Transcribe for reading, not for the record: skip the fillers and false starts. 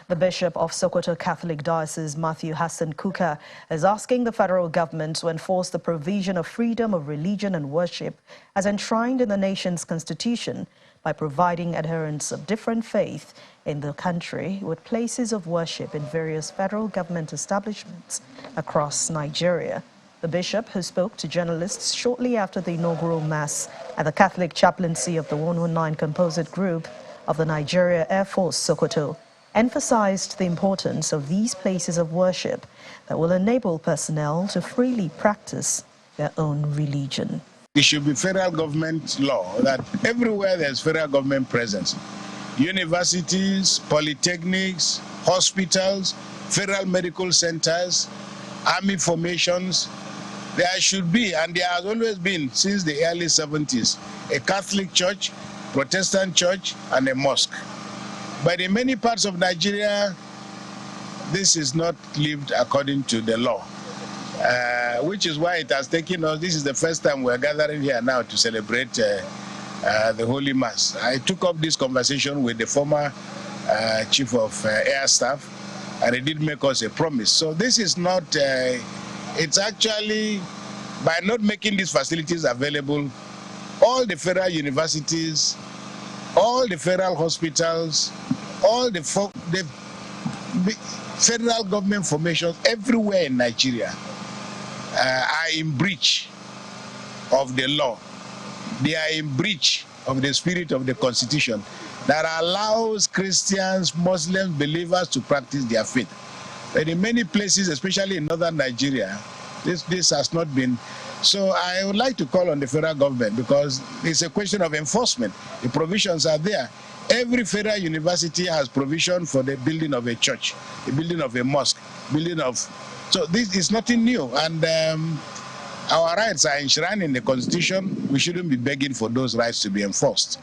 The Bishop of Sokoto Catholic Diocese, Matthew Hassan Kukah, is asking the federal government to enforce the provision of freedom of religion and worship as enshrined in the nation's constitution by providing adherents of different faith in the country with places of worship in various federal government establishments across Nigeria. The bishop, who spoke to journalists shortly after the inaugural mass at the Catholic chaplaincy of the 119 Composite Group of the Nigeria Air Force Sokoto, emphasized the importance of these places of worship that will enable personnel to freely practice their own religion. It should be federal government law that everywhere there's federal government presence, universities, polytechnics, hospitals, federal medical centers, army formations, there should be, and there has always been since the early 70s, a Catholic church, Protestant church, and a mosque. But in many parts of Nigeria, this is not lived according to the law, which is why it has taken us, this is the first time we're gathering here now to celebrate the Holy Mass. I took up this conversation with the former Chief of Air Staff, and he did make us a promise. So this is not, it's actually, by not making these facilities available, all the federal universities, all the federal hospitals, all the federal government formations everywhere in Nigeria are in breach of the law. They are in breach of the spirit of the Constitution that allows Christians, Muslims, believers to practice their faith. But in many places, especially in northern Nigeria, this has not been. So I would like to call on the federal government, because it's a question of enforcement. The provisions are there. Every federal university has provision for the building of a church, the building of a mosque, building of... So this is nothing new. And our rights are enshrined in the Constitution. We shouldn't be begging for those rights to be enforced.